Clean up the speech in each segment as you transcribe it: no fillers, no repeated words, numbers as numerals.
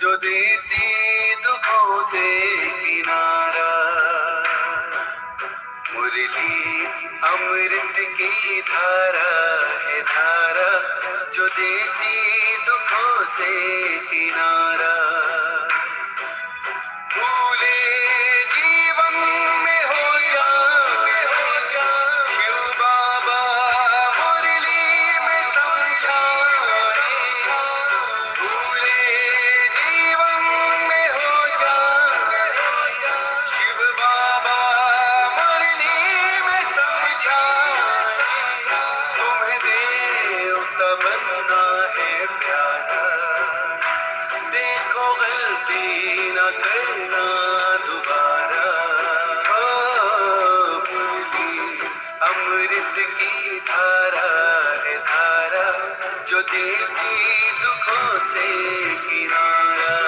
जो देती दुखों से किनारा। मुरली अमृत की धारा है धारा, जो देती दुखों से किनारा। भूले जीवन में हो जा शिव बाबा मुरली में समझाए। भूले जीवन में हो जा शिव बाबा मुरली में समझाए। तुम्हें देवता बनना है प्यारा, देखो गलती न करना दोबारा। मुरली अमृत की धारा है धारा, जो देती दुखों से किनारा।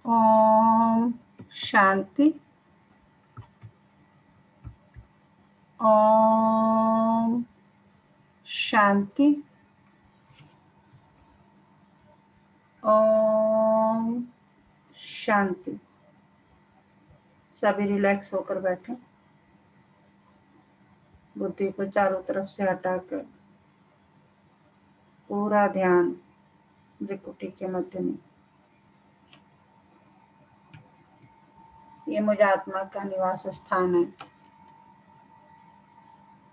ओम शांति। ओम शांति। ओम शांति। सभी रिलैक्स होकर बैठे, बुद्धि को चारों तरफ से हटाकर पूरा ध्यान भ्रिकुटी के मध्य में। ये मुझ आत्मा का निवास स्थान है।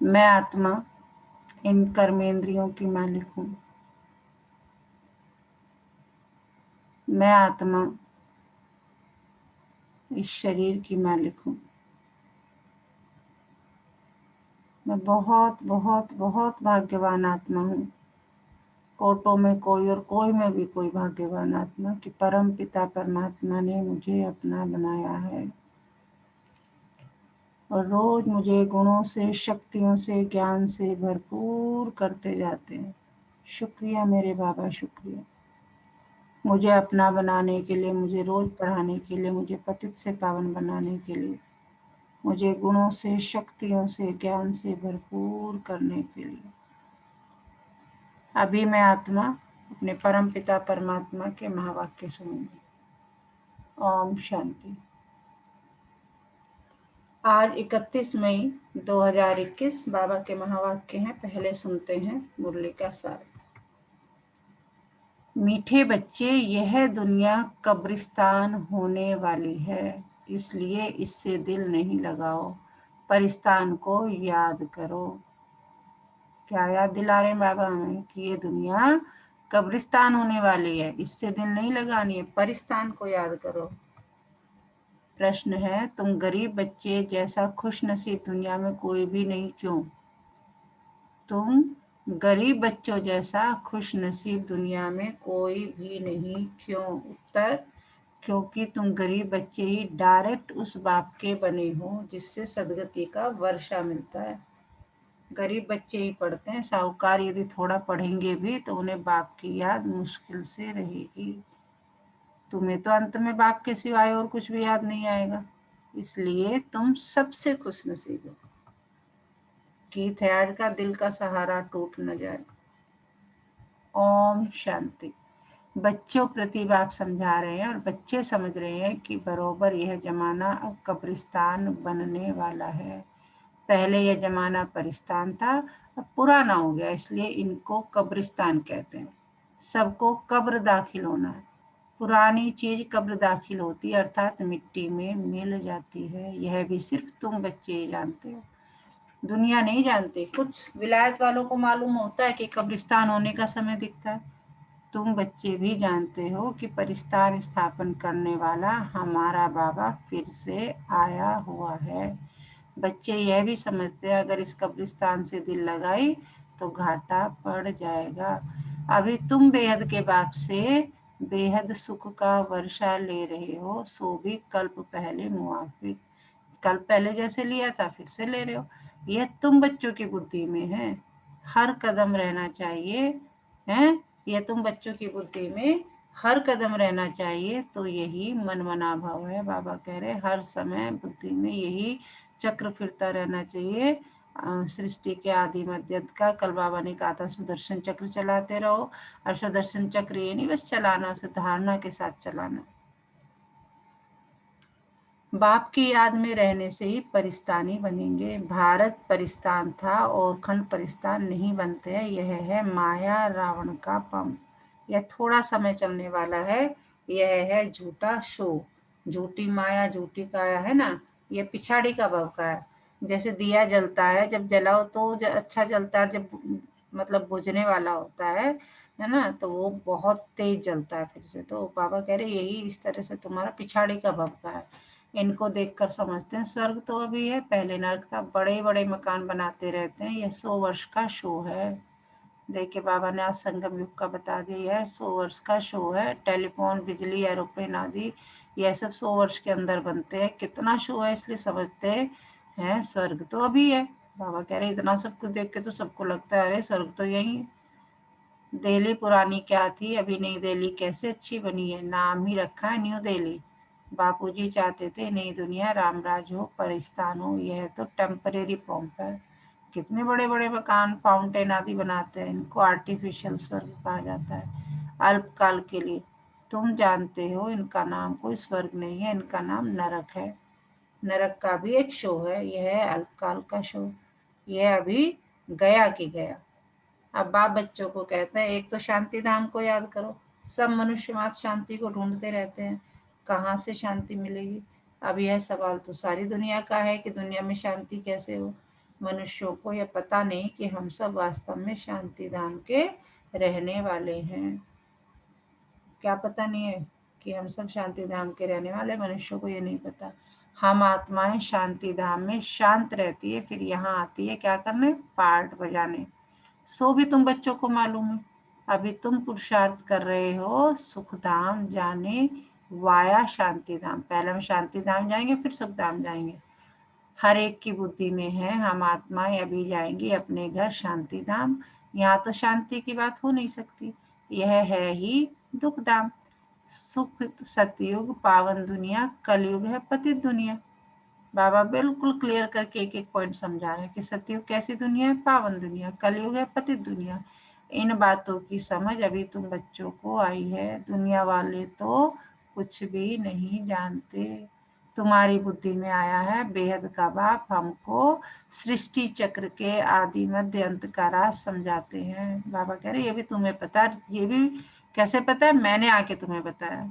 मैं आत्मा इन कर्मेंद्रियों की मालिक हूँ। मैं आत्मा इस शरीर की मालिक हूँ। मैं बहुत बहुत बहुत भाग्यवान आत्मा हूँ। कोटों में कोई और कोई में भी कोई भाग्यवान आत्मा कि परम पिता परमात्मा ने मुझे अपना बनाया है और रोज मुझे गुणों से, शक्तियों से, ज्ञान से भरपूर करते जाते हैं। शुक्रिया मेरे बाबा, शुक्रिया मुझे अपना बनाने के लिए, मुझे रोज पढ़ाने के लिए, मुझे पतित से पावन बनाने के लिए, मुझे गुणों से, शक्तियों से, ज्ञान से भरपूर करने के लिए। अभी मैं आत्मा अपने परम पिता परमात्मा के महावाक्य सुनूंगी। ओम शांति। आज 31 मई 2021 बाबा के महावाक्य हैं। पहले सुनते हैं मुरली का सार। मीठे बच्चे, यह दुनिया कब्रिस्तान होने वाली है, इसलिए इससे दिल नहीं लगाओ, परिस्तान को याद करो। क्या याद दिला रहे हैं बाबा हमें कि ये दुनिया कब्रिस्तान होने वाली है, इससे दिल नहीं लगानी है, परिस्तान को याद करो। प्रश्न है, तुम गरीब बच्चे जैसा खुश नसीब दुनिया में कोई भी नहीं क्यों? तुम गरीब बच्चों जैसा खुश नसीब दुनिया में कोई भी नहीं क्यों? उत्तर, क्योंकि तुम गरीब बच्चे ही डायरेक्ट उस बाप के बने हो जिससे सदगति का वर्षा मिलता है। गरीब बच्चे ही पढ़ते हैं, साहूकार यदि थोड़ा पढ़ेंगे भी तो उन्हें बाप की याद मुश्किल से रहेगी। तुम्हें तो अंत में बाप के सिवाय और कुछ भी याद नहीं आएगा, इसलिए तुम सबसे खुश नसीब हो। गीत है आज का, दिल का सहारा टूट न जाए। ओम शांति। बच्चों प्रति बाप समझा रहे हैं और बच्चे समझ रहे हैं कि बरोबर यह जमाना अब कब्रिस्तान बनने वाला है। पहले यह जमाना परिस्तान था, अब पुराना हो गया, इसलिए इनको कब्रिस्तान कहते हैं। सबको कब्र दाखिल होना है। पुरानी चीज कब्र दाखिल होती है, अर्थात मिट्टी में मिल जाती है। यह भी सिर्फ तुम बच्चे ही जानते हो, दुनिया नहीं जानते। कुछ विलायत वालों को मालूम होता है कि कब्रिस्तान होने का समय दिखता है। तुम बच्चे भी जानते हो कि परिस्तान स्थापन करने वाला हमारा बाबा फिर से आया हुआ है। बच्चे यह भी समझते हैं अगर इस कब्रिस्तान से दिल लगाई तो घाटा पड़ जाएगा। अभी तुम बेहद के बाप से बेहद सुख का वर्षा ले रहे हो, सो भी कल्प पहले मुआफिक। कल्प पहले जैसे लिया था फिर से ले रहे हो। यह तुम बच्चों की बुद्धि में है, हर कदम रहना चाहिए। हैं, यह तुम बच्चों की बुद्धि में हर कदम रहना चाहिए, तो यही मनमना भाव है। बाबा कह रहे हर समय बुद्धि में यही चक्र फिरता रहना चाहिए, सृष्टि के आदि मध्य अंत का। कल बाबा ने कहा था सुदर्शन चक्र चलाते रहो, और सुदर्शन चक्र ये नहीं बस चलाना, उसे धारणा के साथ चलाना। बाप की याद में रहने से ही परिस्तानी बनेंगे। भारत परिस्तान था और खंड परिस्तान नहीं बनते हैं। यह है माया रावण का पंख, यह थोड़ा समय चलने वाला है। यह है झूठा शो, झूठी माया, झूठी काया है ना, ये पिछाड़ी का भव का है। जैसे दिया जलता है, जब जलाओ तो अच्छा जलता है, जब मतलब बुझने वाला होता है ना, तो वो बहुत तेज जलता है फिर से। तो बाबा कह रहे यही इस तरह से तुम्हारा पिछाड़ी का भव का है। इनको देखकर समझते हैं स्वर्ग तो अभी है, पहले नर्क था। बड़े बड़े मकान बनाते रहते हैं, यह 100 वर्ष का शो है। देखिए बाबा ने आज संगम युग का बता दिया है, 100 वर्ष का शो है। टेलीफोन, बिजली, एरोप्लेन आदि यह सब 100 वर्ष के अंदर बनते हैं। कितना शो है, इसलिए समझते हैं स्वर्ग तो अभी है। बाबा कह रहे इतना सब कुछ देख के तो सबको लगता है अरे स्वर्ग तो यही है। दिल्ली पुरानी क्या थी, अभी नई दिल्ली कैसे अच्छी बनी है, नाम ही रखा है न्यू दिल्ली। बापूजी चाहते थे नई दुनिया रामराज हो, परिस्तान हो, यह तो टेम्परेरी पॉम्प है। कितने बड़े बड़े मकान, फाउंटेन आदि बनाते हैं, इनको आर्टिफिशियल स्वर्ग कहा जाता है, अल्पकाल के लिए। तुम जानते हो इनका नाम कोई स्वर्ग नहीं है, इनका नाम नरक है। नरक का भी एक शो है, यह है अल्पकाल का शो। यह अभी गया कि गया। अब बाप बच्चों को कहते हैं एक तो शांति धाम को याद करो। सब मनुष्य मात्र शांति को ढूंढते रहते हैं, कहाँ से शांति मिलेगी। अब यह सवाल तो सारी दुनिया का है कि दुनिया में शांति कैसे हो। मनुष्यों को यह पता नहीं कि हम सब वास्तव में शांति धाम के रहने वाले हैं। क्या पता नहीं है कि हम सब शांति धाम के रहने वाले, मनुष्यों को ये नहीं पता। हम आत्माएं शांति धाम में शांत रहती है, फिर यहाँ आती है क्या करने, पार्ट बजाने। सो भी तुम बच्चों को मालूम है। अभी तुम पुरुषार्थ कर रहे हो सुख धाम जाने वाया शांति धाम। पहले हम शांति धाम जाएंगे, फिर सुख धाम जाएंगे। हर एक की बुद्धि में है हम आत्माएं अभी जाएंगी अपने घर शांति धाम। यहाँ तो शांति की बात हो नहीं सकती, यह है ही दुख धाम। सुख सतयुग पावन दुनिया, कलयुग है पतित दुनिया। बाबा बिल्कुल क्लियर करके एक एक पॉइंट समझा रहे हैं कि सतयुग कैसी दुनिया है, पावन दुनिया, कलयुग है पतित दुनिया। इन बातों की समझ अभी तुम बच्चों को आई है, दुनिया वाले तो कुछ भी नहीं जानते। तुम्हारी बुद्धि में आया है बेहद का बाप हमको सृष्टि चक्र के आदि मध्य अंत का राज समझाते हैं। बाबा कह रहे ये भी तुम्हें पता है, ये भी कैसे पता है, मैंने आके तुम्हें बताया।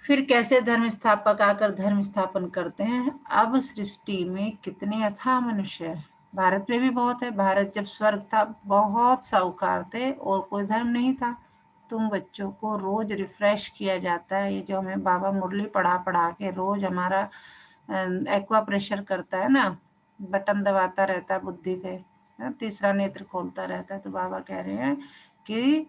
फिर कैसे धर्म स्थापक आकर धर्म स्थापन करते हैं। अब सृष्टि में कितने अथाह मनुष्य है, भारत में भी बहुत है। भारत जब स्वर्ग था बहुत साहूकार थे और कोई धर्म नहीं था। तुम बच्चों को रोज रिफ्रेश किया जाता है, ये जो हमें बाबा मुरली पढ़ा पढ़ा के रोज हमारा एक्वा प्रेशर करता है ना, बटन दबाता रहता है बुद्धि के, तीसरा नेत्र खोलता रहता है। तो बाबा कह रहे हैं कि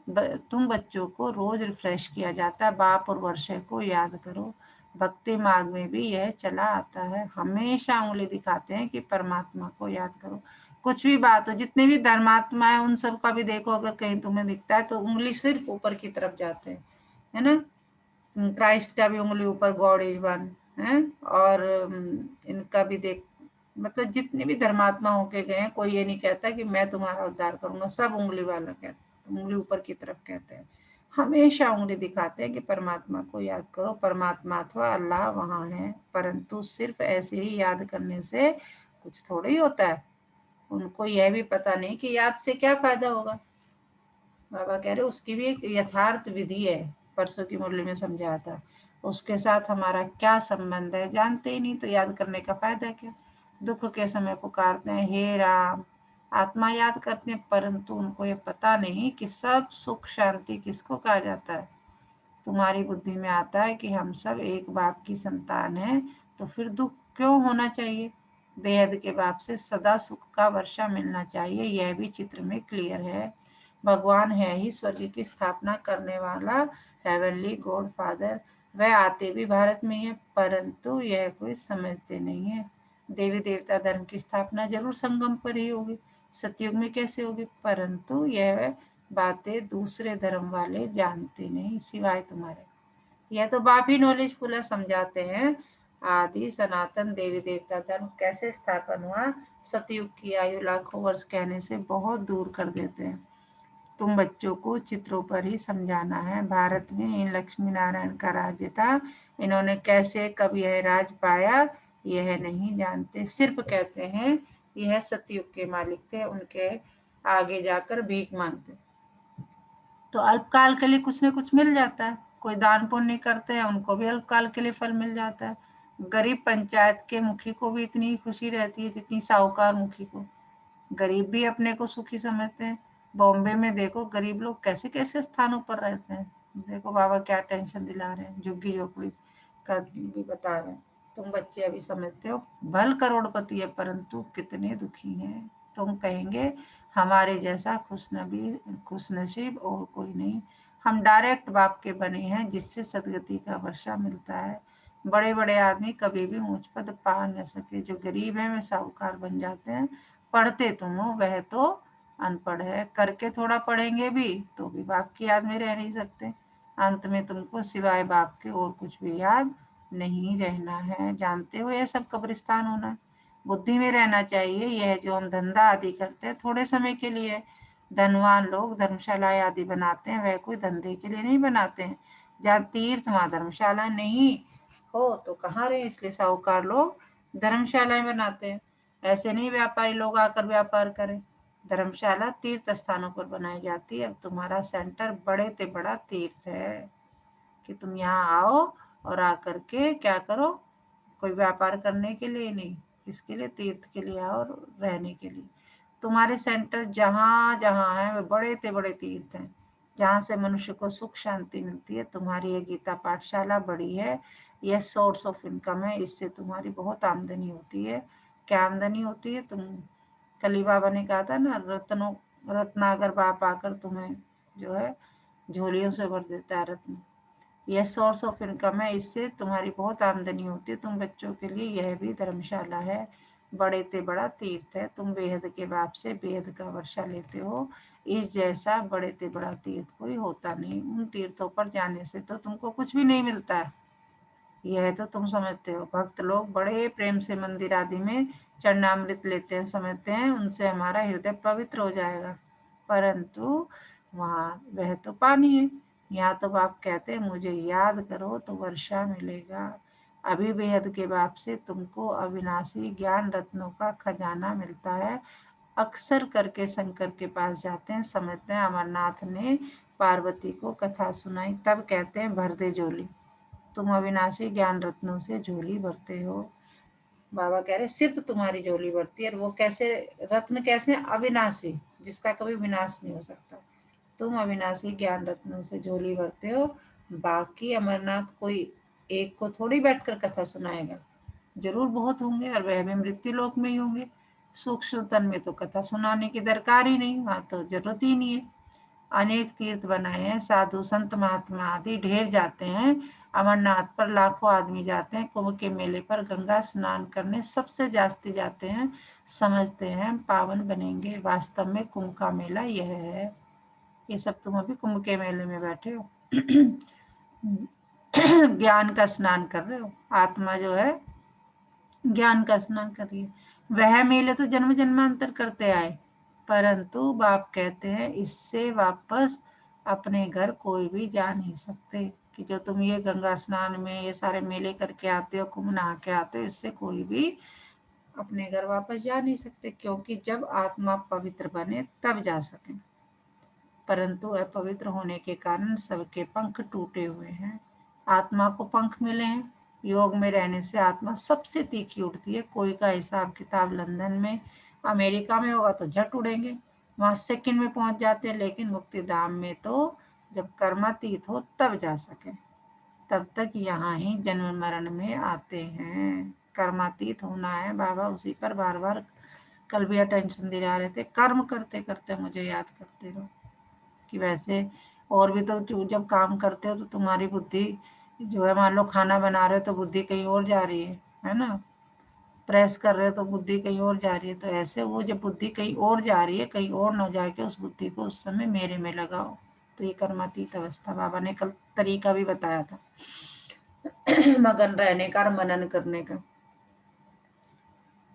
तुम बच्चों को रोज रिफ्रेश किया जाता है, बाप और वर्षे को याद करो। भक्ति मार्ग में भी यह चला आता है, हमेशा उंगली दिखाते हैं कि परमात्मा को याद करो। कुछ भी बात हो, जितने भी धर्मात्मा है उन सब का भी देखो, अगर कहीं तुम्हें दिखता है तो उंगली सिर्फ ऊपर की तरफ जाते हैं, है ना। क्राइस्ट का भी उंगली ऊपर, गॉड इज वन है। और इनका भी देख, मतलब जितने भी धर्मात्मा होके गए हैं, कोई ये नहीं कहता कि मैं तुम्हारा उद्धार करूंगा, सब उंगली वाला कहते, उंगली ऊपर की तरफ कहते हैं। हमेशा उंगली दिखाते हैं कि परमात्मा को याद करो, परमात्मा अथवा अल्लाह वहाँ है। परंतु सिर्फ ऐसे ही याद करने से कुछ थोड़ा ही होता है, उनको यह भी पता नहीं कि याद से क्या फायदा होगा। बाबा कह रहे उसकी भी एक यथार्थ विधि है, परसों की मुरली में समझाया था। उसके साथ हमारा क्या संबंध है जानते ही नहीं, तो याद करने का फायदा क्या। दुख के समय पुकारते हैं हे राम, आत्मा याद करते हैं, परंतु उनको ये पता नहीं कि सब सुख शांति किसको कहा जाता है। तुम्हारी बुद्धि में आता है कि हम सब एक बाप की संतान हैं, तो फिर दुख क्यों होना चाहिए। बेहद के बाप से सदा सुख का वर्षा मिलना चाहिए, यह भी चित्र में क्लियर है। भगवान है ही स्वर्ग की स्थापना करने वाला, हेवनली गॉड फादर। वह आते भी भारत में है, परंतु यह कोई समझते नहीं है। देवी देवता धर्म की स्थापना जरूर संगम पर ही होगी, सतयुग में कैसे होगी, परंतु यह बातें दूसरे धर्म वाले जानते नहीं सिवाय तुम्हारे। यह तो बाप ही नॉलेजफुल है, समझाते हैं। आदि सनातन देवी देवता धर्म कैसे स्थापन हुआ, सतयुग की आयु लाखों वर्ष कहने से बहुत दूर कर देते हैं। तुम बच्चों को चित्रों पर ही समझाना है। भारत में इन लक्ष्मी नारायण का राज्य था, इन्होंने कैसे कब यह राज पाया यह नहीं जानते, सिर्फ कहते हैं यह सतयुग के मालिक थे, उनके आगे जाकर भीख मांगते। तो अल्पकाल के लिए कुछ न कुछ मिल जाता है। कोई दान पुण्य करते हैं उनको भी अल्पकाल के लिए फल मिल जाता है। गरीब पंचायत के मुखी को भी इतनी खुशी रहती है जितनी साहूकार मुखी को। गरीब भी अपने को सुखी समझते हैं। बॉम्बे में देखो गरीब लोग कैसे कैसे स्थानों पर रहते हैं। देखो बाबा क्या टेंशन दिला रहे हैं, झुग्गी झोपड़ी का भी बता रहे हैं। तुम बच्चे अभी समझते हो भल करोड़पति है परंतु कितने दुखी हैं। तुम कहेंगे हमारे जैसा खुशनसीब और कोई नहीं। हम डायरेक्ट बाप के बने हैं जिससे सदगति का वर्षा मिलता है। बड़े बड़े आदमी कभी भी ऊंच पद पा न सके, जो गरीब है वे साहूकार बन जाते हैं। पढ़ते तुम हो, वह तो अनपढ़ है, करके थोड़ा पढ़ेंगे भी तो भी बाप की याद में रह नहीं सकते। अंत में तुमको सिवाय बाप के और कुछ भी याद नहीं रहना है। जानते हो यह सब कब्रिस्तान होना है। बुद्धि में रहना चाहिए। यह जो हम धंधा आदि करते हैं थोड़े समय के लिए है। धनवान लोग धर्मशालाएं आदि बनाते हैं, वह कोई धंधे के लिए नहीं बनाते हैं। जहाँ तीर्थ वहाँ धर्मशाला नहीं हो तो कहाँ रहे, इसलिए साहूकार लोग धर्मशालाएं बनाते हैं। ऐसे नहीं व्यापारी लोग आकर व्यापार करें। धर्मशाला तीर्थ स्थानों पर बनाई जाती है। अब तुम्हारा सेंटर बड़े से बड़ा तीर्थ है कि तुम यहाँ आओ और आकर के क्या करो, कोई व्यापार करने के लिए नहीं, किसके लिए, तीर्थ के लिए आओ और रहने के लिए। तुम्हारे सेंटर जहाँ जहाँ है वे बड़े से बड़े तीर्थ हैं जहाँ से मनुष्य को सुख शांति मिलती है। तुम्हारी ये गीता पाठशाला बड़ी है, यह सोर्स ऑफ इनकम है, इससे तुम्हारी बहुत आमदनी होती है। क्या आमदनी होती है, तुम कली बाबा ने कहा था ना, रत्नागर बाप आकर तुम्हें जो है झोलियों से भर देता है रत्न। यह सोर्स ऑफ इनकम है, इससे तुम्हारी बहुत आमदनी होती है। तुम बच्चों के लिए यह भी धर्मशाला है, बड़े से बड़ा तीर्थ है। तुम बेहद के बाप से बेहद का वर्षा लेते हो। इस जैसा बड़े से बड़ा तीर्थ कोई होता नहीं। उन तीर्थों पर जाने से तो तुमको कुछ भी नहीं मिलता है, यह तो तुम समझते हो। भक्त लोग बड़े प्रेम से मंदिर आदि में चरणामृत लेते हैं, समझते हैं उनसे हमारा हृदय पवित्र हो जाएगा, परंतु वहाँ वह तो पानी है। यहाँ तो बाप कहते हैं मुझे याद करो तो वर्षा मिलेगा। अभी बेहद के बाप से तुमको अविनाशी ज्ञान रत्नों का खजाना मिलता है। अक्सर करके शंकर के पास जाते हैं, समझते हैं अमरनाथ ने पार्वती को कथा सुनाई, तब कहते हैं भर दे झोली। तुम अविनाशी ज्ञान रत्नों से झोली भरते हो। बाबा कह रहे सिर्फ तुम्हारी झोली भरती है। और वो कैसे, रत्न कैसे, अविनाशी, जिसका कभी विनाश नहीं हो सकता। तुम अविनाशी ज्ञान रत्नों से झोली भरते हो। बाकी अमरनाथ कोई एक को थोड़ी बैठकर कथा सुनाएगा, जरूर बहुत होंगे और वह भी मृत्यु लोक में ही होंगे। सूक्ष्म तन में तो कथा सुनाने की दरकार ही नहीं, वहां तो जरूरत ही नहीं है। अनेक तीर्थ बनाए हैं, साधु संत महात्मा आदि ढेर जाते हैं। अमरनाथ पर लाखों आदमी जाते हैं। कुंभ के मेले पर गंगा स्नान करने सबसे जास्ती जाते हैं, समझते हैं पावन बनेंगे। वास्तव में कुंभ का मेला यह है। ये सब तुम अभी कुंभ के मेले में बैठे हो ज्ञान का स्नान कर रहे हो। आत्मा जो है ज्ञान का स्नान कर रही है। वह मेले तो जन्म जन्मांतर करते आए, परंतु बाप कहते हैं इससे वापस अपने घर कोई भी जा नहीं सकते। कि जो तुम ये गंगा स्नान में ये सारे मेले करके आते हो, कुंभ नहा के आते हो, इससे कोई भी अपने घर वापस जा नहीं सकते, क्योंकि जब आत्मा पवित्र बने तब जा सके। परंतु अपवित्र होने के कारण सबके पंख टूटे हुए हैं। आत्मा को पंख मिले हैं। योग में रहने से आत्मा सबसे तीखी उड़ती है। कोई का हिसाब किताब लंदन में, अमेरिका में होगा तो झट उड़ेंगे, वहां सेकंड में पहुंच जाते हैं। लेकिन मुक्ति धाम में तो जब कर्मातीत हो तब जा सके, तब तक यहाँ ही जन्म मरण में आते हैं। कर्मातीत होना है बाबा, उसी पर बार बार कल भी अटेंशन दिला रहे थे। कर्म करते करते मुझे याद करते रहो। कि वैसे और भी तो जब काम करते हो तो तुम्हारी बुद्धि जो है, मान लो खाना बना रहे हो तो बुद्धि कहीं और जा रही है ना। प्रेस कर रहे हो तो बुद्धि कहीं और जा रही है, तो ऐसे वो जब बुद्धि कहीं और जा रही है, कहीं और ना जाके उस बुद्धि को उस समय मेरे में लगाओ। तो ये कर्मातीत अवस्था बाबा ने कल तरीका भी बताया था मगन रहने का और मनन करने का।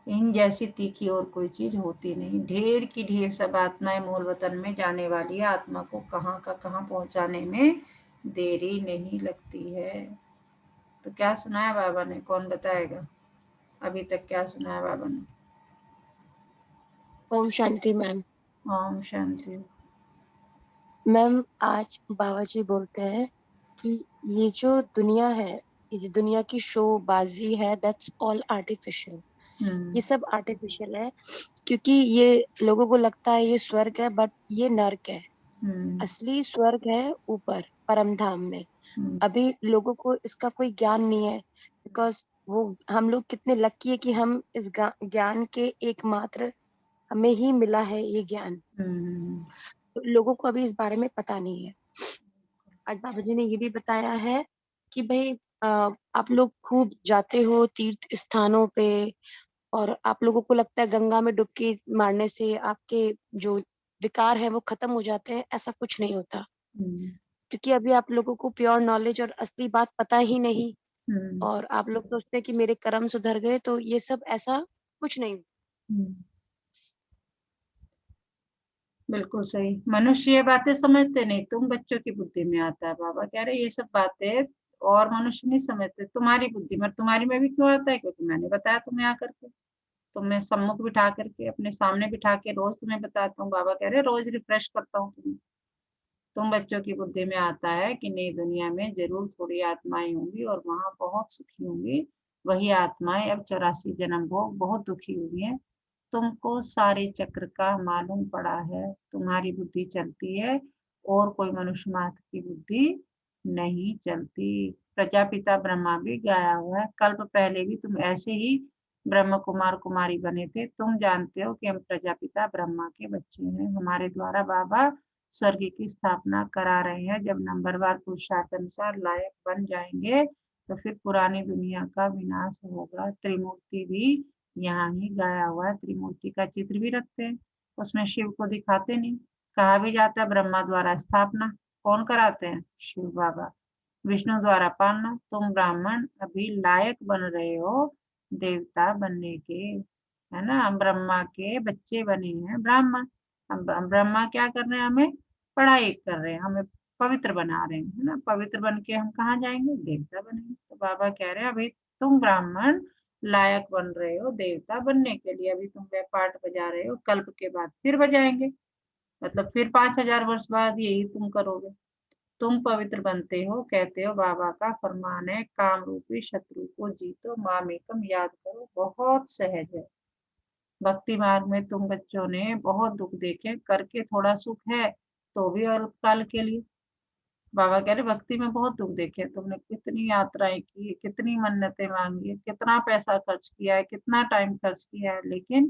इन जैसी तीखी और कोई चीज होती नहीं। ढेर की ढेर सब आत्माएं मूल वतन में जाने वाली है, आत्मा को कहाँ का कहाँ पहुंचाने में देरी नहीं लगती है। तो क्या सुनाया बाबा ने, कौन बताएगा? अभी तक क्या सुनाया बाबा ने? ओम शांति मैम। ओम शांति। मैम आज बाबा जी बोलते हैं कि ये जो दुनिया है, ये जो दुनिया की शो बाजी है, दैट्स ऑल आर्टिफिशियल। ये सब आर्टिफिशियल है, क्योंकि ये लोगों को लगता है ये स्वर्ग है, बट ये नर्क है। असली स्वर्ग है ऊपर परम धाम में। अभी लोगों को इसका कोई ज्ञान नहीं है, बिकॉज वो हम लोग कितने लकी है कि हम इस ज्ञान के एकमात्र हमें ही मिला है ये ज्ञान। तो लोगों को अभी इस बारे में पता नहीं है। आज बाबा जी ने ये भी बताया है कि भाई आप लोग खूब जाते हो तीर्थ स्थानों पे, और आप लोगों को लगता है गंगा में डुबकी मारने से आपके जो विकार है वो खत्म हो जाते हैं। ऐसा कुछ नहीं होता, क्योंकि अभी आप लोगों को प्योर नॉलेज और असली बात पता ही नहीं। और आप लोग सोचते हैं कि मेरे कर्म सुधर गए, तो ये सब ऐसा कुछ नहीं। बिल्कुल सही। मनुष्य ये बातें समझते नहीं, तुम बच्चों की बुद्धि में आता है। बाबा कह रहे ये सब बातें और मनुष्य नहीं समझते, तुम्हारी बुद्धि में। तुम्हारी में भी क्यों आता है? क्योंकि मैंने बताया तुम्हें आकर के, तुम्हें सम्मुख बिठा करके, अपने सामने बिठा के रोज तुम्हें बताता हूँ। बाबा कह रहे रोज रिफ्रेश करता हूँ तुम्हें। तुम बच्चों की बुद्धि में आता है कि नई दुनिया में जरूर थोड़ी आत्माएं होंगी और वहां बहुत सुखी होंगी। वही आत्माएं अब 84 जन्म भोग बहुत दुखी हुई हैं। तुमको सारे चक्र का मालूम पड़ा है, तुम्हारी बुद्धि चलती है और कोई मनुष्य मात्र की बुद्धि नहीं चलती। प्रजापिता ब्रह्मा भी गाया हुआ है, कल्प पहले भी तुम ऐसे ही ब्रह्म कुमार कुमारी बने थे। तुम जानते हो कि हम प्रजापिता ब्रह्मा के बच्चे हैं। हमारे द्वारा बाबा स्वर्ग की स्थापना करा रहे हैं। जब नंबरवार पुरुषार्थ अनुसार लायक बन जाएंगे तो फिर पुरानी दुनिया का विनाश होगा। त्रिमूर्ति भी यहाँ ही गाया हुआ है, त्रिमूर्ति का चित्र भी रखते हैं, उसमें शिव को दिखाते नहीं। कहा भी जाता है ब्रह्मा द्वारा स्थापना, कौन कराते हैं? शिव बाबा। विष्णु द्वारा पालना। तुम ब्राह्मण अभी लायक बन रहे हो देवता बनने के, है ना। हम ब्रह्मा के बच्चे बने हैं ब्राह्मण। हम ब्रह्मा क्या कर रहे हैं? हमें पढ़ाई कर रहे हैं, हमें पवित्र बना रहे हैं, है ना। पवित्र बन के हम कहाँ जाएंगे? देवता बनेंगे। तो बाबा कह रहे हैं अभी तुम ब्राह्मण लायक बन रहे हो देवता बनने के लिए। अभी तुम पाठ बजा रहे हो, कल्प के बाद फिर बजाएंगे, मतलब फिर 5000 वर्ष बाद यही तुम करोगे। तुम पवित्र बनते हो, कहते हो बाबा का फरमान है काम रूपी शत्रु को जीतो, मामेकम याद करो, बहुत सहज है। भक्ति मार्ग में तुम बच्चों ने बहुत दुख देखे, करके थोड़ा सुख है तो भी अल्पकाल के लिए। बाबा कह रहे भक्ति में बहुत दुख देखे, तुमने कितनी यात्राएं की, कितनी मन्नतें मांगी है, कितना पैसा खर्च किया है, कितना टाइम खर्च किया है, लेकिन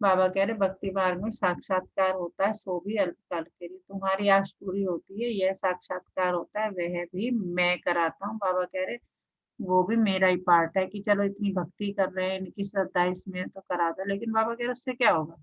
बाबा कह रहे भक्ति मार्ग में साक्षात्कार होता है, सो भी अल्पकाल के लिए। तुम्हारी आश पूरी होती है, यह साक्षात्कार होता है, वह भी मैं कराता हूँ। बाबा कह रहे वो भी मेरा ही पार्ट है कि चलो इतनी भक्ति कर रहे हैं, इनकी श्रद्धा इसमें है तो करा दो। लेकिन बाबा कह रहे उससे क्या होगा?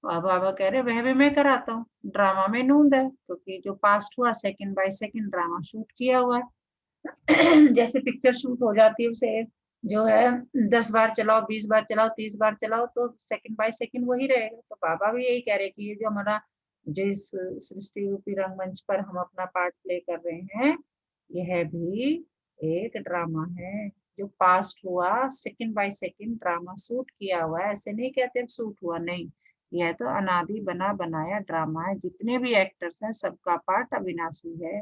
और बाबा कह रहे वह भी मैं कराता हूँ। ड्रामा में नूंद है, क्योंकि जो पास्ट हुआ second by second drama shoot किया हुआ है जैसे पिक्चर शूट हो जाती है, उसे जो है 10 बार चलाओ, 20 बार चलाओ, 30 बार चलाओ, तो सेकंड बाय सेकंड वही रहेगा। तो बाबा भी यही कह रहे कि ये जो हमारा जिस सृष्टि रूपी रंगमंच पर हम अपना पार्ट प्ले कर रहे हैं, यह भी एक ड्रामा है। जो पास्ट हुआ second by second drama shoot किया हुआ है। ऐसे नहीं कहते शूट हुआ, नहीं, यह तो अनादि बना बनाया ड्रामा है। जितने भी एक्टर्स हैं सबका पार्ट अविनाशी है।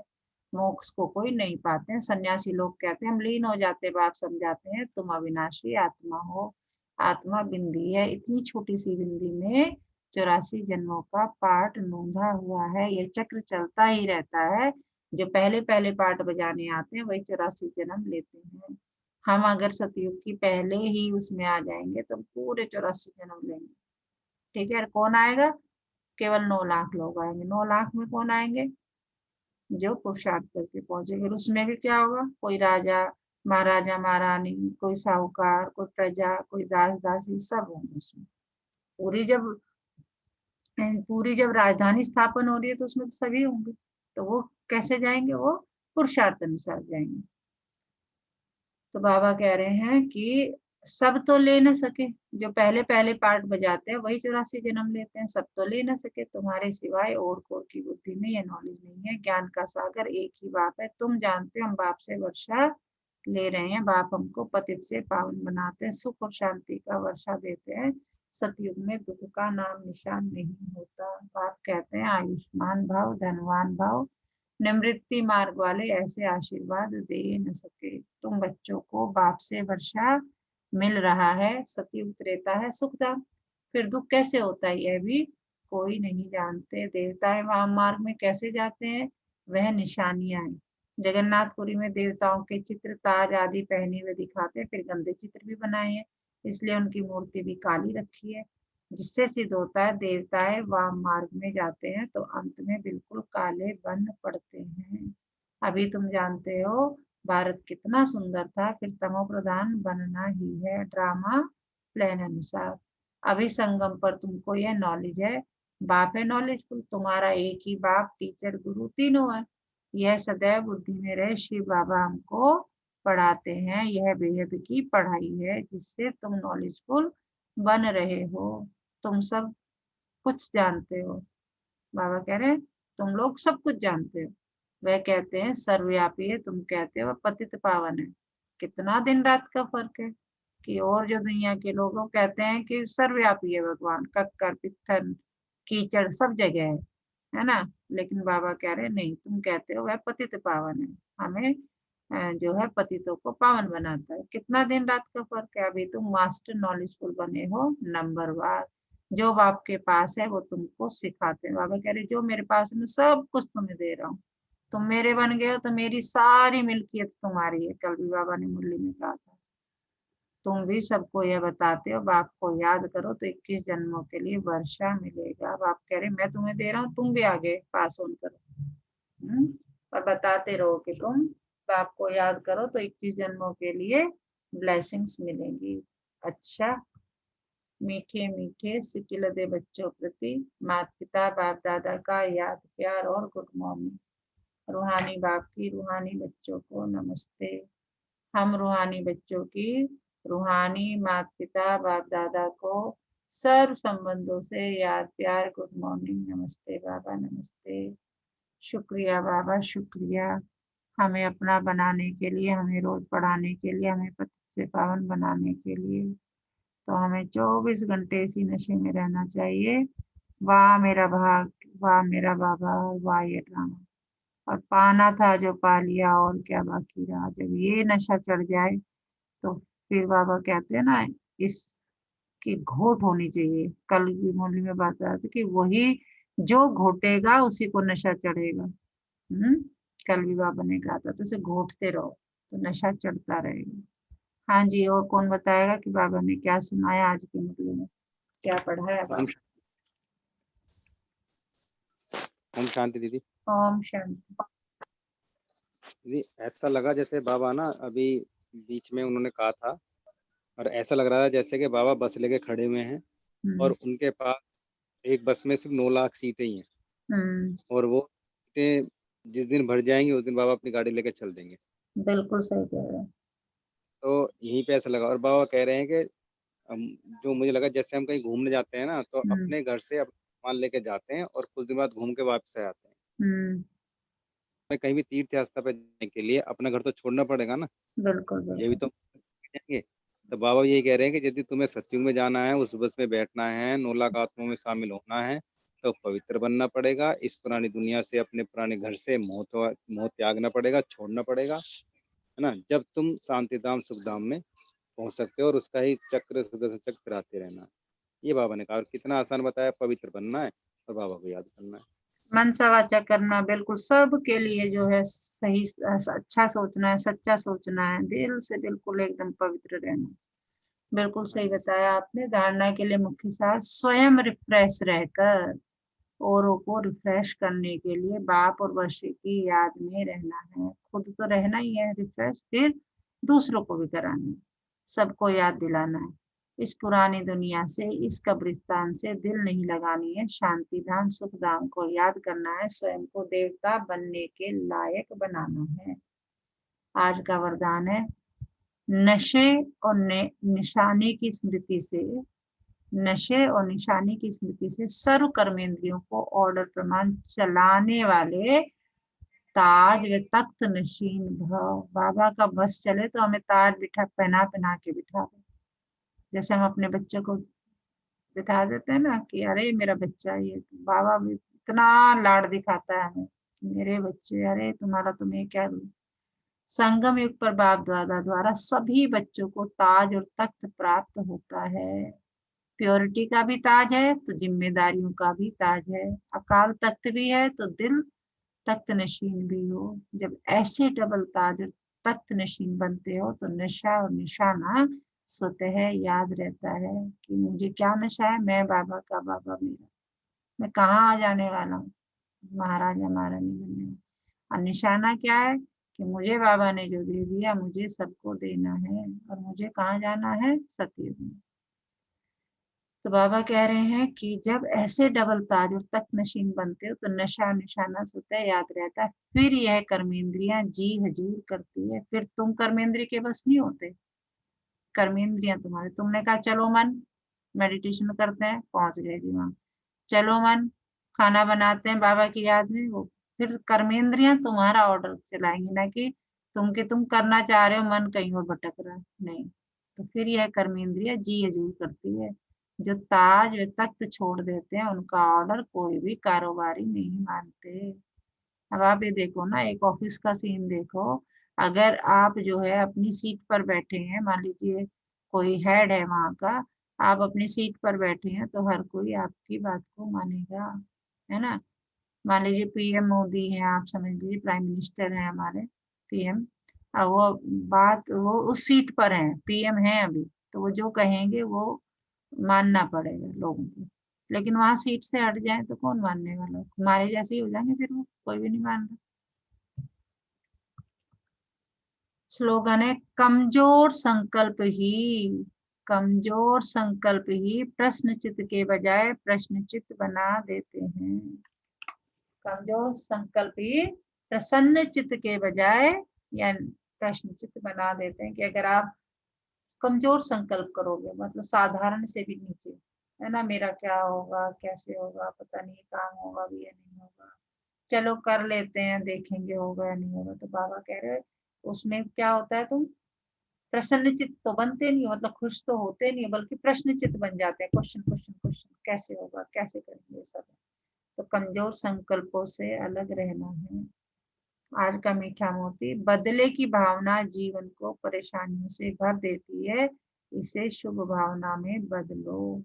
मोक्ष को कोई नहीं पाते हैं। सन्यासी लोग कहते हैं हम लीन हो जाते हैं, बाप समझाते हैं तुम अविनाशी आत्मा हो। आत्मा बिंदी है, इतनी छोटी सी बिंदी में 84 जन्मों का पार्ट नोंधा हुआ है। ये चक्र चलता ही रहता है। जो पहले पहले पार्ट बजाने आते हैं वही 84 जन्म लेते हैं। हम अगर सतयुग की पहले ही उसमें आ जाएंगे तो पूरे 84 जन्म लेंगे। ठीक है, कौन आएगा? केवल 9 लाख लोग आएंगे। 9 लाख में कौन आएंगे? जो पुरुषार्थ करके पहुंचे। फिर उसमें भी क्या होगा? कोई राजा महाराजा महारानी, कोई साहूकार, कोई प्रजा, कोई दास दासी, सब होंगे उसमें। पूरी जब राजधानी स्थापन हो रही है तो उसमें तो सभी होंगे। तो वो कैसे जाएंगे? वो पुरुषार्थ अनुसार जाएंगे। तो बाबा कह रहे हैं कि सब तो ले न सके, जो पहले पहले पार्ट बजाते हैं वही 84 जन्म लेते हैं, सब तो ले न सके। तुम्हारे सिवाय और कोई की बुद्धि में यह नॉलेज नहीं है। ज्ञान का सागर एक ही बाप है। तुम जानते हो हम बाप से वर्षा ले रहे हैं। बाप हमको पतित से पावन बनाते हैं, सुख और शांति का वर्षा देते हैं। सतयुग में दुख का नाम निशान नहीं होता। बाप कहते हैं आयुष्मान भाव, धनवान भाव, निवृत्ति मार्ग वाले ऐसे आशीर्वाद दे न सके। तुम बच्चों को बाप से वर्षा मिल रहा है। सतयुग त्रेता है सुखधाम, फिर दुख कैसे होता है यह भी कोई नहीं जानते। देवताएं वहां मार्ग में कैसे जाते हैं? वह निशानियां हैं। जगन्नाथपुरी में देवताओं के चित्र ताज आदि पहने हुए दिखाते हैं, फिर गंदे चित्र भी बनाए हैं, इसलिए उनकी मूर्ति भी काली रखी है, जिससे सिद्ध होता है देवताएं वाम मार्ग में जाते हैं तो अंत में बिल्कुल काले बन पड़ते हैं। अभी तुम जानते हो भारत कितना सुंदर था, फिर तमो प्रधान बनना ही है ड्रामा प्लान अनुसार। अभी संगम पर तुमको यह नॉलेज है। बाप है नॉलेजफुल, तुम्हारा एक ही बाप, टीचर गुरु तीनों है। यह सदैव बुद्धि में रहे। शिव बाबा हमको पढ़ाते हैं, यह बेहद की पढ़ाई है जिससे तुम नॉलेजफुल बन रहे हो। तुम सब कुछ जानते हो। बाबा कह रहे हैं तुम लोग सब कुछ जानते हो। वह कहते हैं सर्वव्यापी है, तुम कहते हो पतित पावन है। कितना दिन रात का फर्क है कि और जो दुनिया के लोग कहते हैं कि सर्वव्यापी है भगवान, कक्कर पित्थर कीचड़ सब जगह है ना। लेकिन बाबा कह रहे हैं नहीं, तुम कहते हो वह पतित पावन है, हमें जो है पतितों को पावन बनाता है। कितना दिन रात का फर्क है। अभी तुम मास्टर नॉलेजफुल बने हो नंबर वार। जो बाप के पास है वो तुमको सिखाते हैं। बाबा कह रहे जो मेरे पास है मैं सब कुछ तुम्हें दे रहा हूँ, तुम मेरे बन गए हो तो मेरी सारी मिल्कियत तुम्हारी है। कल भी बाबा ने मुरली में कहा था। तुम भी सबको यह बताते हो बाप को याद करो तो 21 जन्मों के लिए वर्षा मिलेगा। बाप कह रहे मैं तुम्हें दे रहा हूँ, तुम भी आगे पास ऑन करो। और बताते रहो कि तुम बाप को याद करो तो 21 जन्मों के लिए ब्लेसिंग्स मिलेंगी। अच्छा, मीठे मीठे सिकिलदे बच्चों प्रति माता पिता बाप दादा का याद प्यार और गुड मॉर्निंग। रूहानी बाप की रूहानी बच्चों को नमस्ते। हम रूहानी बच्चों की रूहानी माता पिता बाप दादा को सर्व संबंधों से याद प्यार गुड मॉर्निंग नमस्ते बाबा नमस्ते। शुक्रिया बाबा शुक्रिया, हमें अपना बनाने के लिए, हमें रोज पढ़ाने के लिए, हमें पति से पावन बनाने के लिए। तो हमें 24 घंटे इसी नशे में रहना चाहिए। वाह मेरा भाग, वाह मेरा बाबा, वाह ये ड्रामा। और पाना था जो पा लिया, और क्या बाकी रहा। जब ये नशा चढ़ जाए तो फिर बाबा कहते हैं ना इसकी घोट होनी चाहिए। कल की मुरली में बात आ रही थी कि वही जो घोटेगा उसी को नशा चढ़ेगा। कल भी बाबा ने कहा था तो उसे घोटते रहो तो नशा चढ़ता रहेगा। हाँ जी, और कौन बताएगा कि बाबा ने क्या सुनाया आज की मुरली में, क्या पढ़ाया बाबा? ओम शांति दीदी। ओम शांति। दीदी ऐसा लगा जैसे बाबा ना अभी बीच में उन्होंने कहा था, और ऐसा लग रहा है जैसे कि बाबा बस लेके खड़े हुए हैं और उनके पास एक बस में सिर्फ 9 लाख सीटें ही हैं, और वो सीटें जिस दिन भर जाएंगी उस दिन बाबा अपनी गाड़ी लेके चल देंगे। बिल्कुल सही कह रहे हैं। तो यहीं पे ऐसा लगा, और बाबा कह रहे हैं कि जो मुझे लगा जैसे हम कहीं घूमने जाते हैं ना तो अपने घर से अपना सामान लेके जाते हैं और कुछ दिन बाद घूम के वापस आ जाते हैं। हमें कहीं भी तीर्थ यात्रा पे जाने के लिए अपना घर तो छोड़ना पड़ेगा ना। बिल्कुल ये भी तो जाएंगे। तो बाबा ये कह रहे हैं कि यदि तुम्हें सत्युग में जाना है, उस बस में बैठना है, 9 लाख आत्माओं में शामिल होना है, तो पवित्र बनना पड़ेगा। इस पुरानी दुनिया से, अपने पुराने घर से मोह त्यागना पड़ेगा, छोड़ना पड़ेगा, है ना। जब तुम शांति धाम सुख धाम में पहुंच सकते हो, और उसका ही चक्र सुदर्शन चक्र कराते रहना। ये बाबा ने कहा, और कितना आसान बताया। पवित्र बनना है और बाबा को याद करना है, मन सा वाचा करना। बिल्कुल सब के लिए जो है सही अच्छा सोचना है, सच्चा सोचना है, दिल से बिल्कुल एकदम पवित्र रहना। बिल्कुल सही बताया आपने। धारणा के लिए मुख्य सार स्वयं रिफ्रेश रहकर औरों को रिफ्रेश करने के लिए बाप और वर्षी की याद में रहना है। खुद तो रहना ही है रिफ्रेश, फिर दूसरों को भी कराना है, सबको याद दिलाना है। इस पुरानी दुनिया से, इस कब्रिस्तान से दिल नहीं लगानी है, शांति धाम सुख धाम को याद करना है, स्वयं को देवता बनने के लायक बनाना है। आज का वरदान है, नशे और निशाने की स्मृति से, नशे और निशाने की स्मृति से सर्व कर्मेंद्रियों को ऑर्डर प्रमाण चलाने वाले ताज व तख्त नशीन भव। बाबा का बस चले तो हमें ताज बिठा पहना पहना के बिठा दे। जैसे हम अपने बच्चों को बिठा देते हैं ना कि अरे मेरा बच्चा, ये बाबा भी इतना लाड दिखाता है हमें, मेरे बच्चे, अरे तुम्हारा तुम्हें क्या दूं। संगम युग पर बाप दादा द्वारा सभी बच्चों को ताज और तख्त प्राप्त होता है। प्योरिटी का भी ताज है तो जिम्मेदारियों का भी ताज है। अकाल तख्त भी है तो दिल तख्त नशीन भी हो। जब ऐसे डबल ताज और तख्त नशीन बनते हो तो नशा और निशाना स्वतः याद रहता है कि मुझे क्या नशा है, मैं बाबा का बाबा मेरा, मैं कहाँ आ जाने वाला हूँ, महाराजा महारानी बनने। और निशाना क्या है कि मुझे बाबा ने जो दे दिया मुझे सबको देना है, और मुझे कहाँ जाना है, सतयुग में। तो बाबा कह रहे हैं कि जब ऐसे डबल ताज और तख्त नशीन बनते हो तो नशा निशाना स्वतः याद रहता है। फिर यह कर्मेंद्रियां जी हजूर करती है, फिर तुम कर्मेंद्रिय के बस नहीं होते। कर्मेंद्रियां तुम्हारे, तुमने कहा चलो मन मेडिटेशन करते हैं, पहुंच गए जी वहां। चलो मन खाना बनाते हैं बाबा की याद में, वो फिर कर्मेंद्रियां तुम्हारा ऑर्डर चलाएंगी, ना कि तुम करना चाह रहे हो, मन कहीं और भटक रहा है, नहीं। तो फिर यह कर्मेंद्रिय जी हजूर करती है। जो ताज व तख्त छोड़ देते हैं उनका ऑर्डर कोई भी कारोबारी नहीं मानते। अब आप ये देखो ना, एक ऑफिस का सीन देखो। अगर आप जो है अपनी सीट पर बैठे हैं, मान लीजिए कोई हेड है वहां का, आप अपनी सीट पर बैठे हैं तो हर कोई आपकी बात को मानेगा, है ना। मान लीजिए पीएम मोदी है, आप समझ लीजिए प्राइम मिनिस्टर है हमारे, पीएम। अब वो बात, वो उस सीट पर है, पीएम है अभी, तो वो जो कहेंगे वो मानना पड़ेगा लोगों को। लेकिन वहां सीट से हट जाए तो कौन मानने वाला, हमारे जैसे ही हो जाएंगे, फिर वो कोई भी नहीं मान रहा। स्लोगन है, कमजोर संकल्प ही प्रश्न चित्त के बजाय प्रश्न चित्त बना देते हैं। कमजोर संकल्प ही प्रसन्न चित्त के बजाय या प्रश्न चित्त बना देते हैं। कि अगर आप कमजोर संकल्प करोगे, मतलब साधारण से भी नीचे, है ना, मेरा क्या होगा, कैसे होगा, पता नहीं, काम होगा भी या नहीं होगा, चलो कर लेते हैं, देखेंगे होगा या नहीं होगा, तो बाबा कह रहे हैं उसमें क्या होता है, तुम प्रसन्नचित्त तो बनते नहीं हो, मतलब खुश तो होते नहीं, बल्कि प्रश्नचित्त बन जाते हैं। क्वेश्चन क्वेश्चन क्वेश्चन, कैसे होगा, कैसे करेंगे, सब। तो कमजोर संकल्पों से अलग रहना है। आज का मीठा मोती, बदले की भावना जीवन को परेशानियों से भर देती है, इसे शुभ भावना में बदलो।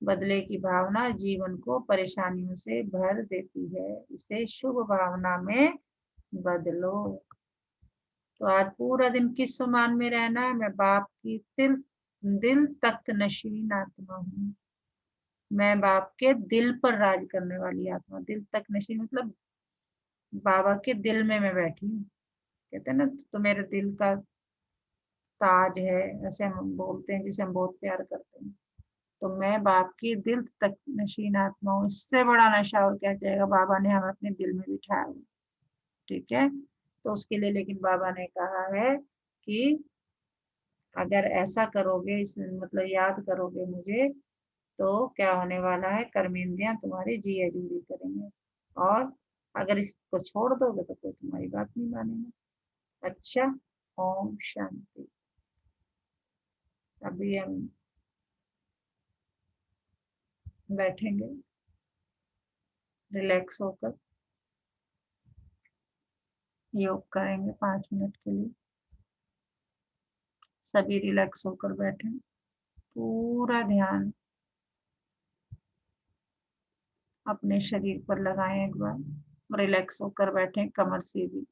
बदले की भावना जीवन को परेशानियों से भर देती है, इसे शुभ भावना में बदलो। तो आज पूरा दिन किस समान में रहना है, मैं बाप की दिल तख्त नशीन आत्मा हूँ। मैं बाप के दिल पर राज करने वाली आत्मा। दिल तक नशीन मतलब बाबा के दिल में मैं बैठी हूँ। कहते हैं ना, तो मेरे दिल का ताज है, ऐसे हम बोलते हैं, जिसे हम बहुत प्यार करते हैं। तो मैं बाप की दिल तक नशीन आत्मा हूँ। इससे बड़ा नशा और क्या चाहिएगा, बाबा ने हमें अपने दिल में बिठाया हुआ। ठीक है, तो उसके लिए लेकिन बाबा ने कहा है कि अगर ऐसा करोगे, इस मतलब याद करोगे मुझे, तो क्या होने वाला है, कर्मेंद्रियां तुम्हारी जी हजूरी करेंगे, और अगर इसको छोड़ दोगे तो कोई तुम्हारी बात नहीं मानेगा। अच्छा, ओम शांति। अभी हम बैठेंगे रिलैक्स होकर, योग करेंगे 5 मिनट के लिए। सभी रिलैक्स होकर बैठे, पूरा ध्यान अपने शरीर पर लगाएं। एक बार रिलैक्स होकर बैठे, कमर सीधी,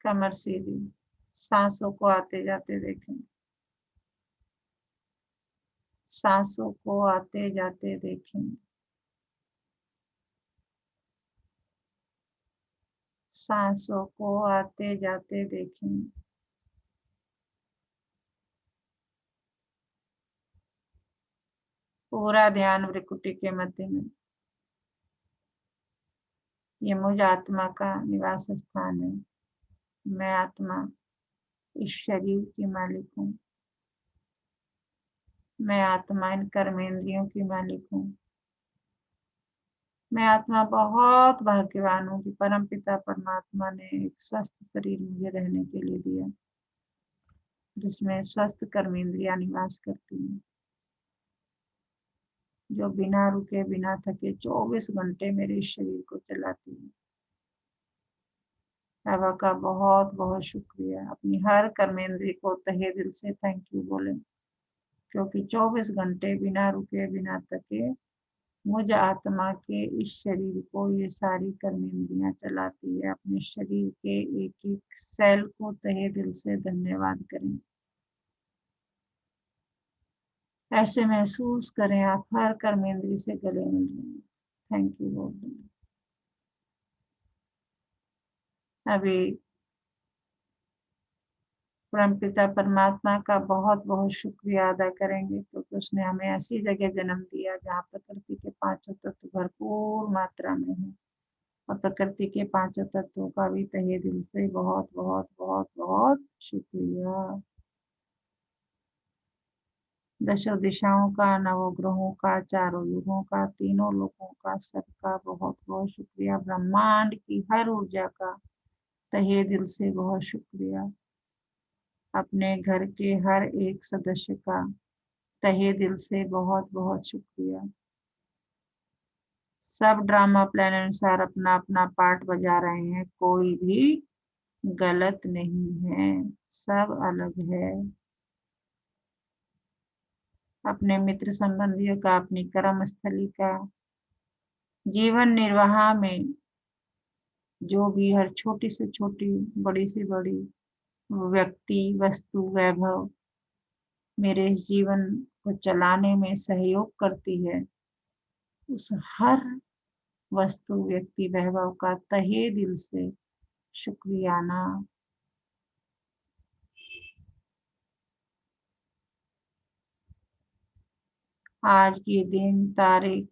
कमर सीधी। सांसों को आते जाते देखें, सांसों को आते जाते देखें। सांसों को आते जाते देखें। पूरा ध्यान भ्रिकुटी के मध्य में। ये मुझ आत्मा का निवास स्थान है। मैं आत्मा इस शरीर की मालिक हूँ। मैं आत्मा इन कर्मेंद्रियों की मालिक हूँ। मैं आत्मा बहुत भाग्यवान हूँ कि परम पिता परमात्मा ने एक स्वस्थ शरीर मुझे रहने के लिए दिया, जिसमें स्वस्थ कर्मेंद्रियां निवास करती हैं, जो बिना रुके बिना थके 24 घंटे मेरे इस शरीर को चलाती है। बाबा का बहुत बहुत शुक्रिया। अपनी हर कर्मेंद्री को तहे दिल से थैंक यू बोलें, क्योंकि 24 घंटे बिना रुके बिना थके मुझ आत्मा के इस शरीर को ये सारी कर्मेंद्रियां चलाती है। अपने शरीर के एक एक सेल को तहे दिल से धन्यवाद करें। ऐसे महसूस करें आप हर कर्मेंद्री से गले मिल रहे हैं। थैंक यू बोल रहे हैं। अभी परमपिता परमात्मा का बहुत बहुत शुक्रिया अदा करेंगे, क्योंकि उसने हमें ऐसी जगह जन्म दिया जहाँ प्रकृति के पांचों तत्व भरपूर मात्रा में है, और प्रकृति के पांचों तत्वों का भी तहे दिल से बहुत बहुत बहुत बहुत शुक्रिया। दशों दिशाओं का, नवग्रहों का, चारों युगों का, तीनों लोगों का, सबका बहुत बहुत शुक्रिया। ब्रह्मांड की हर ऊर्जा का तहे दिल से बहुत शुक्रिया। अपने घर के हर एक सदस्य का तहे दिल से बहुत बहुत शुक्रिया। सब ड्रामा प्लान अनुसार अपना अपना पार्ट बजा रहे हैं, कोई भी गलत नहीं है, सब अलग है। अपने मित्र संबंधियों का, अपनी कर्म स्थली का, जीवन निर्वाह में जो भी हर छोटी से छोटी, बड़ी से बड़ी व्यक्ति, वस्तु, वैभव मेरे इस जीवन को चलाने में सहयोग करती है, उस हर वस्तु, व्यक्ति, वैभव का तहे दिल से शुक्रियाना। आज के दिन, तारीख,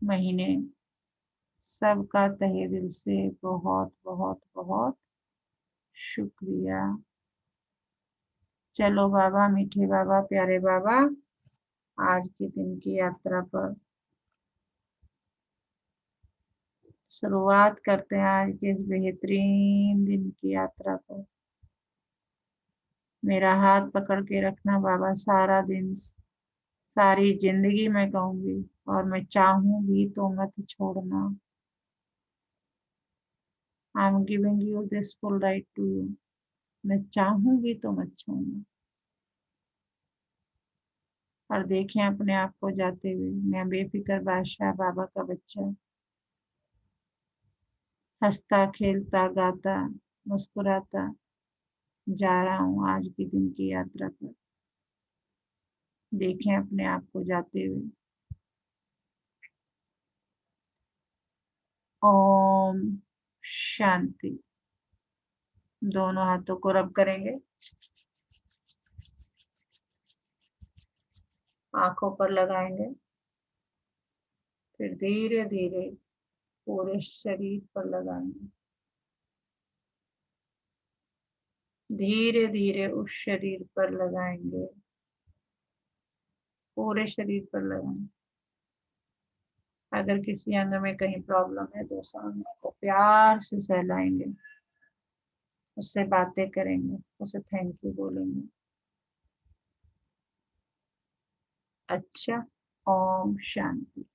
महीने, सबका तहे दिल से बहुत बहुत बहुत शुक्रिया। चलो बाबा, मीठे बाबा, प्यारे बाबा, आज के दिन की यात्रा पर शुरुआत करते हैं। आज के इस बेहतरीन दिन की यात्रा पर मेरा हाथ पकड़ के रखना बाबा, सारा दिन, सारी जिंदगी मैं कहूंगी, और मैं चाहूंगी तो मत छोड़ना। I am giving you this full right to you. मैं चाहूंगी तो मत छोड़ना। और देखें अपने आप को जाते हुए, मैं बेफिक्र बादशाह, बाबा का बच्चा, हंसता खेलता गाता मुस्कुराता जा रहा हूँ आज के दिन की यात्रा पर। देखें अपने आप को जाते हुए। ओम शांति। दोनों हाथों को रब करेंगे, आंखों पर लगाएंगे, फिर धीरे धीरे पूरे शरीर पर लगाएंगे। धीरे धीरे उस शरीर पर लगाएंगे, पूरे शरीर पर लगाएंगे। अगर किसी अंग में कहीं प्रॉब्लम है तो सामने को प्यार से सहलाएंगे, उससे बातें करेंगे, उसे थैंक यू बोलेंगे। अच्छा, ओम शांति।